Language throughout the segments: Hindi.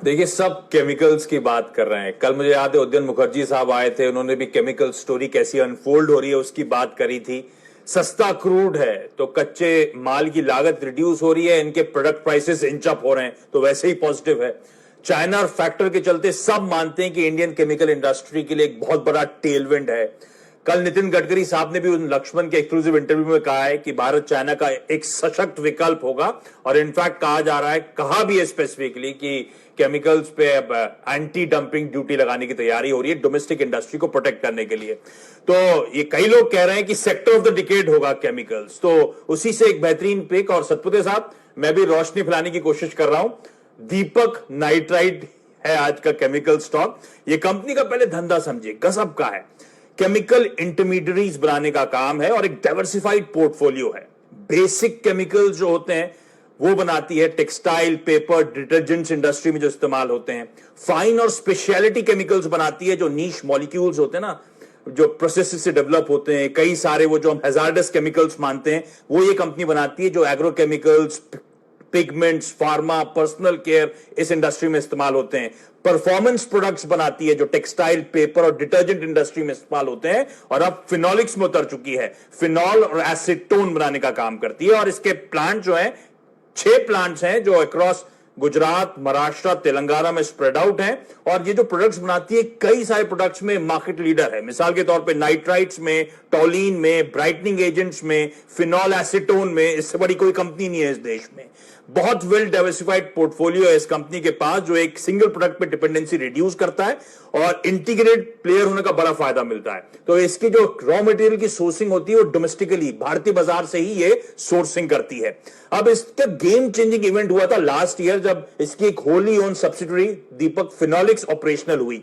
देखिए, सब केमिकल्स की बात कर रहे हैं। कल मुझे याद है उद्यन मुखर्जी साहब आए थे, उन्होंने भी केमिकल स्टोरी कैसी अनफोल्ड हो रही है उसकी बात करी थी। सस्ता क्रूड है तो कच्चे माल की लागत रिड्यूस हो रही है, इनके प्रोडक्ट प्राइसेस इंच अप हो रहे हैं, तो वैसे ही पॉजिटिव है। चाइना फैक्टर के चलते सब मानते हैं कि इंडियन केमिकल इंडस्ट्री के लिए एक बहुत बड़ा टेलविंड है। कल नितिन गडकरी साहब ने भी उन लक्ष्मण के एक्सक्लूसिव इंटरव्यू में कहा है कि भारत चाइना का एक सशक्त विकल्प होगा, और इनफैक्ट कहा जा रहा है, कहा भी है स्पेसिफिकली कि केमिकल्स पे अब एंटी डंपिंग ड्यूटी लगाने की तैयारी हो रही है डोमेस्टिक इंडस्ट्री को प्रोटेक्ट करने के लिए। तो ये कई लोग कह रहे हैं कि सेक्टर ऑफ द डिकेड होगा केमिकल्स, तो उसी से एक बेहतरीन पिक। और सतपुते साहब, मैं भी रोशनी फैलाने की कोशिश कर रहा हूं। दीपक नाइट्राइट है आज का केमिकल स्टॉक। ये कंपनी का पहले धंधा समझिए, गजब का है। केमिकल इंटरमीडिएरीज बनाने का काम है और एक डाइवर्सिफाइड पोर्टफोलियो है। बेसिक केमिकल्स जो होते हैं वो बनाती है टेक्सटाइल, पेपर, डिटर्जेंट्स इंडस्ट्री में जो इस्तेमाल होते हैं। फाइन और स्पेशलिटी केमिकल्स बनाती है, जो नीश मॉलिक्यूल्स होते हैं ना, जो प्रोसेस से डेवलप होते हैं, कई सारे वो जो हम हैजार्डस केमिकल्स मानते हैं, वो ये कंपनी बनाती है, जो agrochemicals, pigments, pharma, personal care इस इंडस्ट्री में इस्तेमाल होते हैं। परफॉर्मेंस प्रोडक्ट्स बनाती है, जो टेक्सटाइल, पेपर और डिटर्जेंट इंडस्ट्री में इस्तेमाल होते हैं, और अब फिनोलिक्स में उतर चुकी है। फिनॉल और एसीटोन बनाने का काम करती है, और इसके प्लांट जो है 6 प्लांट्स हैं जो अक्रॉस गुजरात, महाराष्ट्र, तेलंगाना में स्प्रेड आउट हैं। और ये जो प्रोडक्ट्स बनाती है, कई सारे प्रोडक्ट्स में मार्केट लीडर है। मिसाल के तौर पे नाइट्राइट्स में, टॉलिन में, ब्राइटनिंग एजेंट्स में, फिनॉल एसीटोन में, इससे बड़ी कोई कंपनी नहीं है इस देश में। बहुत वेल डाइवर्सिफाइड पोर्टफोलियो है इस कंपनी के पास, जो एक सिंगल प्रोडक्ट पे डिपेंडेंसी रिड्यूस करता है और इंटीग्रेटेड प्लेयर होने का बड़ा फायदा मिलता है। तो इसकी जो रॉ मटेरियल की सोर्सिंग होती है वो डोमेस्टिकली भारतीय बाजार से ही ये सोर्सिंग करती है। अब इसका गेम चेंजिंग इवेंट हुआ था लास्ट ईयर, जब इसकी एक होली ओन सब्सिडरी दीपक फिनोलिक्स ऑपरेशनल हुई।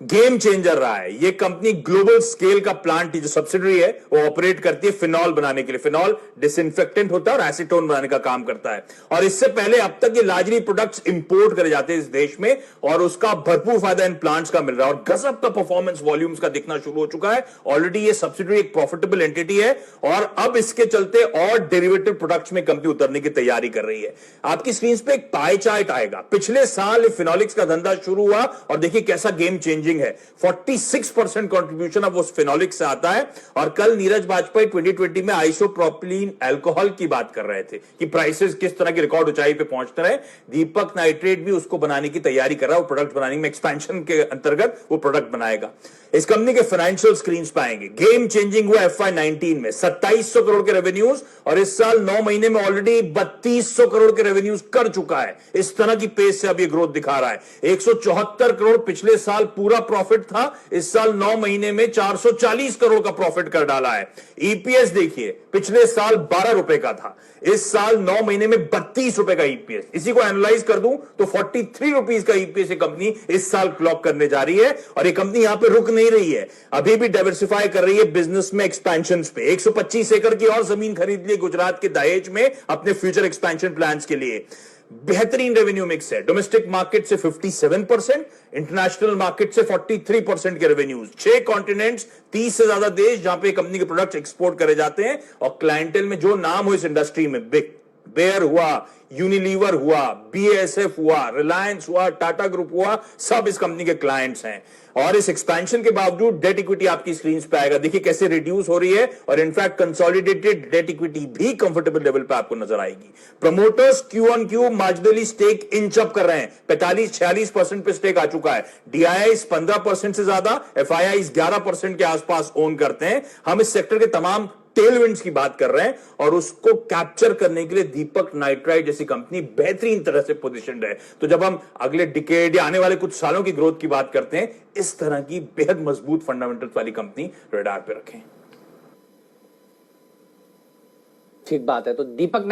गेम चेंजर रहा है। ये कंपनी ग्लोबल स्केल का प्लांट जो सब्सिडरी है वो ऑपरेट करती है फिनॉल बनाने के लिए। फिनॉल डिसइंफेक्टेंट होता है और एसीटोन बनाने का काम करता है। और इससे पहले अब तक ये लार्जली प्रोडक्ट्स इंपोर्ट करे जाते हैं इस देश में, और उसका भरपूर फायदा इन प्लांट्स का मिल रहा है। और गजब का परफॉर्मेंस वॉल्यूम्स का दिखना शुरू हो चुका है। ऑलरेडी ये सब्सिडरी एक प्रॉफिटेबल एंटिटी है, और अब इसके चलते और डेरिवेटिव प्रोडक्ट्स में कंपनी उतरने की तैयारी कर रही है। आपकी स्क्रीन पे एक पाई चार्ट आएगा। पिछले साल फिनोलिक्स का धंधा शुरू हुआ और देखिए कैसा गेम चेंजिंग है। 46% कंट्रीब्यूशन अब उस फिनोलिक्स से आता है। और कल नीरज वाजपेयी 2020 में आइसोप्रोपिलीन अल्कोहल की बात कर रहे थे कि प्राइसेस किस तरह की रिकॉर्ड ऊंचाई पे पहुंचते रहे। दीपक नाइट्रेट भी उसको बनाने की तैयारी कर रहा है। वो प्रोडक्ट बनाने में एक्सपेंशन के अंतर्गत वो प्रोडक्ट बनाएगा। इस कंपनी के फाइनेंशियल स्क्रीन पे आएंगे। गेम चेंजिंग हुआ FY19 में 2700 करोड़ के रेवेन्यूज, और इस साल 9 महीने में ऑलरेडी 3200 करोड़ के रेवेन्यूज कर चुका है। इस तरह की पेस से अब ये ग्रोथ दिखा रहा है। 174 करोड़ पिछले साल पूरा प्रॉफिट था, इस साल 9 महीने में 440 करोड़ का प्रॉफिट कर डाला है। ईपीएस देखिए, पिछले साल 12 रुपए का था, इस साल 9 महीने में 32 रुपए का ईपीएस। इसी को एनालाइज कर दूं तो 43 रुपीस का ईपीएस कंपनी इस साल क्लॉक करने जा रही है। और ये कंपनी यहां पे रुक नहीं रही है, अभी भी डाइवर्सिफाई कर रही है बिजनेस में, एक्सपेंशन पे। 125 एकड़ की और जमीन खरीद ली गुजरात के दहेज में अपने फ्यूचर एक्सपेंशन प्लान्स के लिए। बेहतरीन रेवेन्यू मिक्स है। डोमेस्टिक मार्केट से 57%, इंटरनेशनल मार्केट से 43% के रेवेन्यूज। 6 कॉन्टिनेंट्स, 30 से ज्यादा देश जहां पे कंपनी के प्रोडक्ट्स एक्सपोर्ट करे जाते हैं। और क्लाइंटेल में जो नाम हो इस इंडस्ट्री में, बेयर हुआ, यूनिलीवर हुआ, BASF हुआ, रिलायंस हुआ, टाटा ग्रुप हुआ, सब इस कंपनी के क्लाइंट्स हैं। और इस एक्सपेंशन के बावजूद डेट इक्विटी आपकी स्क्रीन पे आएगा, देखिए कैसे रिड्यूस हो रही है। और इनफैक्ट कंसोलिडेटेड डेट इक्विटी भी कंफर्टेबल लेवल पे आपको नजर आएगी। Promoters Q-on-Q marginally stake inch up कर रहे हैं। 45-46% पे स्टेक आ चुका है। DIIs 15% से ज्यादा, FIIs 11% के आसपास ओन करते हैं। हम इस सेक्टर के तमाम टेलविंड्स की बात कर रहे हैं, और उसको कैप्चर करने के लिए दीपक नाइट्राइट जैसी कंपनी बेहतरीन तरह से पोजीशनड है। तो जब हम अगले डिकेड या आने वाले कुछ सालों की ग्रोथ की बात करते हैं, इस तरह की बेहद मजबूत फंडामेंटल्स वाली कंपनी रडार पे रखें। ठीक बात है। तो दीपक